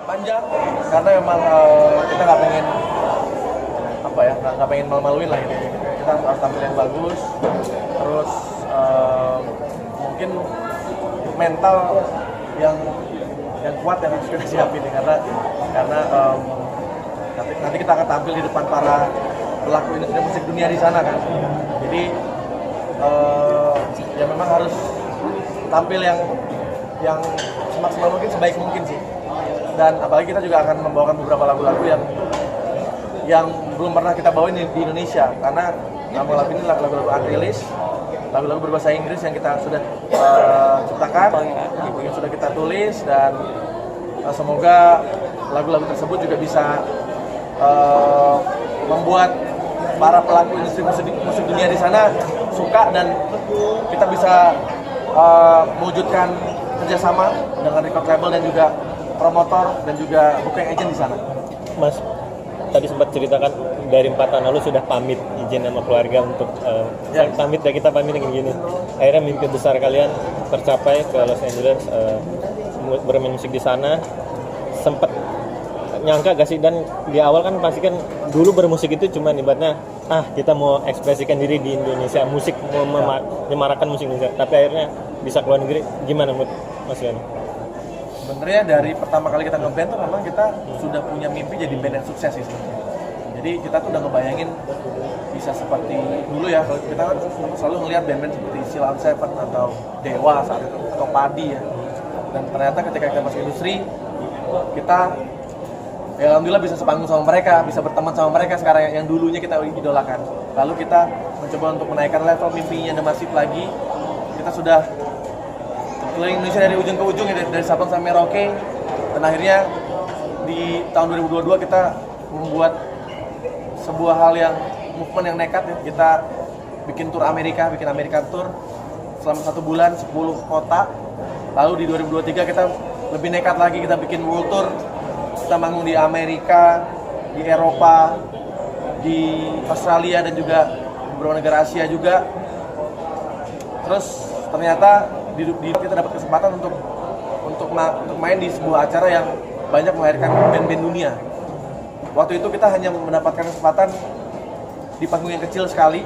Panjang karena memang kita nggak pengen nggak pengen malu-maluin lah ini. Kita harus tampil yang bagus, terus mungkin mental yang kuat yang harus kita siapin karena nanti kita akan tampil di depan para pelaku industri musik dunia di sana kan. Jadi ya memang harus tampil yang semaksimal mungkin, sebaik mungkin sih. Dan apalagi kita juga akan membawakan beberapa lagu-lagu yang belum pernah kita bawain di Indonesia, karena lagu-lagu ini lagu-lagu unreleased, lagu-lagu berbahasa Inggris yang kita sudah ciptakan, yang sudah kita tulis, dan semoga lagu-lagu tersebut juga bisa membuat para pelaku industri musik dunia di sana suka, dan kita bisa mewujudkan kerjasama dengan record label dan juga promotor dan juga booking agent di sana. Mas, tadi sempat ceritakan dari 4 tahun lalu sudah pamit izin sama keluarga untuk pamit, ya kita pamit kayak gini. Akhirnya mimpi besar kalian tercapai ke Los Angeles, bermain musik di sana. Sempat nyangka gak sih? Dan di awal kan pasti kan dulu bermusik itu cuma ibaratnya kita mau ekspresikan diri di Indonesia, musik mau menyemarakan musik Indonesia, tapi akhirnya bisa keluar negeri. Gimana menurut Mas Yani? Sebenarnya dari pertama kali kita nge-band tuh memang kita sudah punya mimpi jadi band yang sukses sih sebenarnya. Jadi kita tuh udah ngebayangin bisa seperti dulu ya, kalau kita kan selalu ngelihat band-band seperti Sheila on Seven atau Dewa saat itu, atau Padi ya. Dan ternyata ketika kita masuk industri, kita ya alhamdulillah bisa sepanggung sama mereka, bisa berteman sama mereka sekarang yang dulunya kita idolakan. Lalu kita mencoba untuk menaikkan level mimpinya The Massive lagi. Kita sudah keliling Indonesia dari ujung ke ujung, dari Sabang sampai Merauke, dan akhirnya di tahun 2022 kita membuat sebuah hal yang movement yang nekat ya. Kita bikin tour Amerika, bikin American Tour selama 1 bulan 10 kota. Lalu di 2023 kita lebih nekat lagi, kita bikin world tour. Kita manggung di Amerika, di Eropa, di Australia, dan juga beberapa negara Asia juga. Terus ternyata kita dapat kesempatan untuk main di sebuah acara yang banyak melahirkan band-band dunia. Waktu itu kita hanya mendapatkan kesempatan di panggung yang kecil sekali,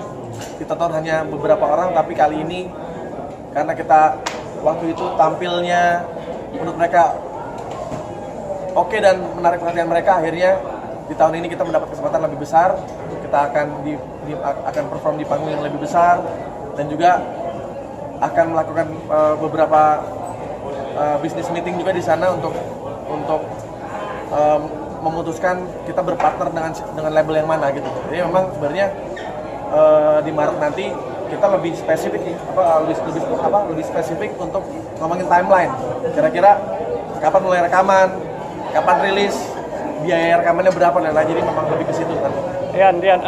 ditonton hanya beberapa orang, tapi kali ini karena kita waktu itu tampilnya menurut mereka oke dan menarik perhatian mereka, akhirnya di tahun ini kita mendapat kesempatan lebih besar. Kita akan perform di panggung yang lebih besar, dan juga akan melakukan beberapa business meeting juga di sana untuk memutuskan kita berpartner dengan label yang mana gitu. Jadi memang sebenarnya di Maret nanti kita lebih spesifik lebih spesifik untuk ngomongin timeline. Kira-kira kapan mulai rekaman, kapan rilis, biaya rekamannya berapa, dan lain. Jadi memang lebih ke situ kan. Dian,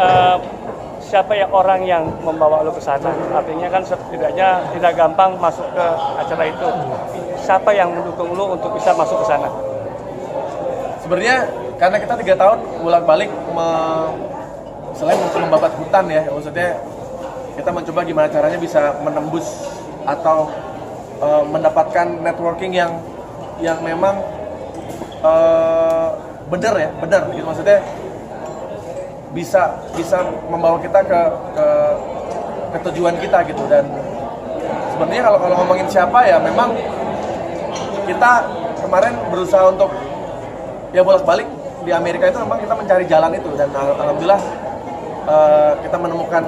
siapa yang orang yang membawa lo ke sana? Artinya kan setidaknya tidak gampang masuk ke acara itu. Siapa yang mendukung lo untuk bisa masuk ke sana? Sebenarnya karena kita 3 tahun bolak-balik selain membabat hutan ya, maksudnya kita mencoba gimana caranya bisa menembus atau mendapatkan networking yang memang benar gitu, maksudnya bisa membawa kita ke tujuan kita gitu. Dan sebenarnya kalau ngomongin siapa, ya memang kita kemarin berusaha untuk ya bolak-balik di Amerika itu, memang kita mencari jalan itu, dan alhamdulillah kita menemukan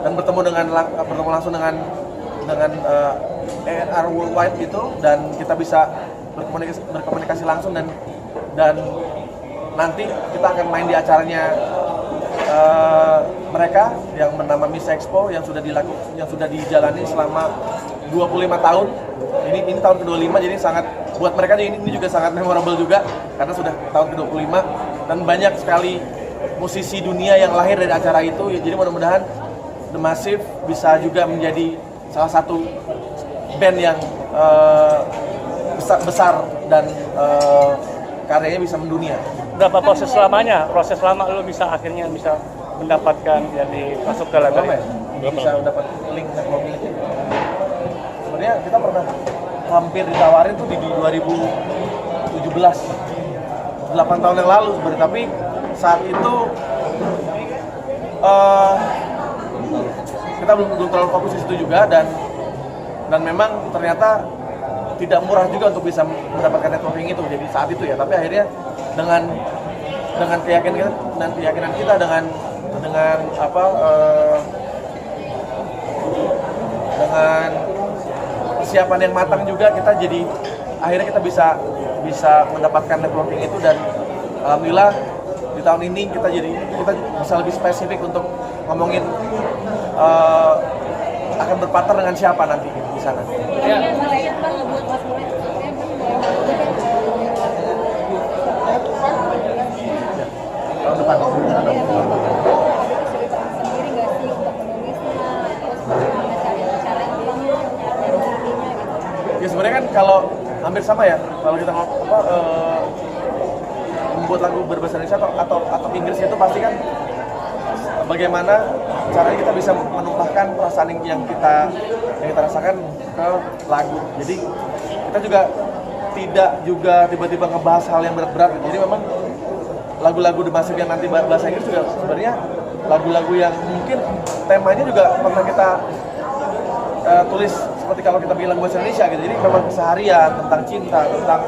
dan bertemu langsung dengan A&R Worldwide gitu, dan kita bisa berkomunikasi langsung, dan nanti kita akan main di acaranya mereka yang bernama Miss Expo yang sudah dijalani selama 25 tahun. Ini tahun ke-25, jadi sangat buat mereka ini juga sangat memorable juga karena sudah tahun ke-25, dan banyak sekali musisi dunia yang lahir dari acara itu. Jadi mudah-mudahan The Massive bisa juga menjadi salah satu band yang besar dan karyanya bisa mendunia. Berapa proses lamanya? Proses lama lo akhirnya bisa mendapatkan jadi masuk ke label ya? Bisa dapat link networking. Sebenarnya kita pernah hampir ditawarin tuh di 2017 8 tahun yang lalu sebenarnya, tapi saat itu kita belum terlalu fokus di situ juga, dan memang ternyata tidak murah juga untuk bisa mendapatkan networking itu. Jadi saat itu ya, tapi akhirnya dengan keyakinan kita dengan persiapan yang matang juga, kita jadi akhirnya kita bisa mendapatkan networking itu, dan alhamdulillah di tahun ini kita bisa lebih spesifik untuk ngomongin akan berpartner dengan siapa nanti di sana. Tahun depan. Ya sebenarnya kan kalau hampir sama ya, kalau kita membuat lagu berbahasa Indonesia atau Inggris itu pasti kan bagaimana caranya kita bisa menumpahkan perasaan yang kita rasakan ke lagu. Jadi kita tidak tiba-tiba ngebahas hal yang berat-berat. Jadi memang lagu-lagu The Massive yang nanti bahasa Inggris juga sebenarnya lagu-lagu yang mungkin temanya juga pernah kita tulis seperti kalau kita bikin lagu bahasa Indonesia gitu. Jadi memang keseharian, tentang cinta, tentang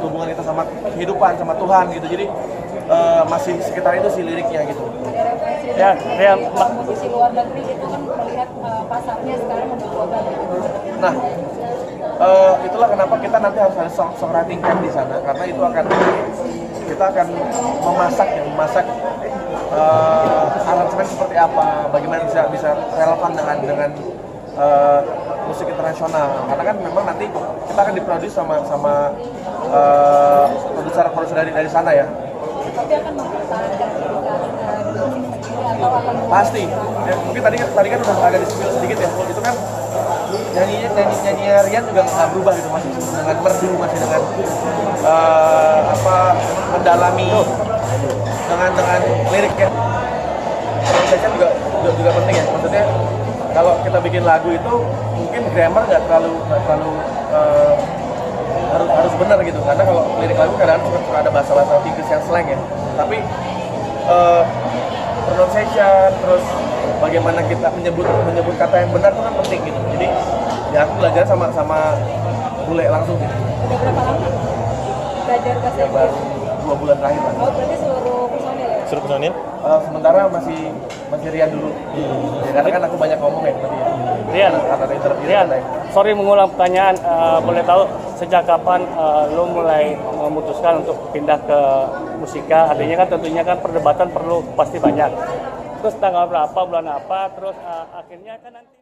hubungan kita sama kehidupan, sama Tuhan gitu. Jadi masih sekitar itu sih liriknya gitu. Ya, musisi luar negeri itu kan melihat pasarnya sekarang menentukan. Nah, itulah kenapa kita nanti harus ada songwriting camp di sana, karena itu kita akan memasak aransemen seperti apa, bagaimana bisa relevan dengan musik internasional, karena kan memang nanti kita akan diproduksi sama produser dari sana ya. Tapi akan mempertahankan Pasti. Ya, mungkin tadi kan udah agak di-spill sedikit ya. Itu kan nyanyinya Rian juga nggak berubah gitu, masih dengan merdu, masih dengan mendalami dengan liriknya. Pronunciation juga penting ya. Maksudnya kalau kita bikin lagu itu mungkin grammar nggak terlalu harus benar gitu, karena kalau lirik lagu kadang-kadang suka ada bahasa Inggris yang slang ya, tapi pronunciation, terus bagaimana kita menyebut kata yang benar itu kan penting gitu. Jadi ya aku belajar sama bule langsung gitu. Udah berapa lama belajar bahasa Ya Inggris? baru 2 bulan terakhir lah. Oh, berarti seluruh personil ya? Suruh personil? Sementara masih Rian dulu. Ya, karena kan aku banyak ngomong ya tadi. Rian, Karena interview. Rian, sorry mengulang pertanyaan, boleh tahu sejak kapan lo mulai memutuskan untuk pindah ke musika? Artinya kan tentunya kan perdebatan pasti banyak. Terus tanggal berapa, bulan apa, terus akhirnya kan nanti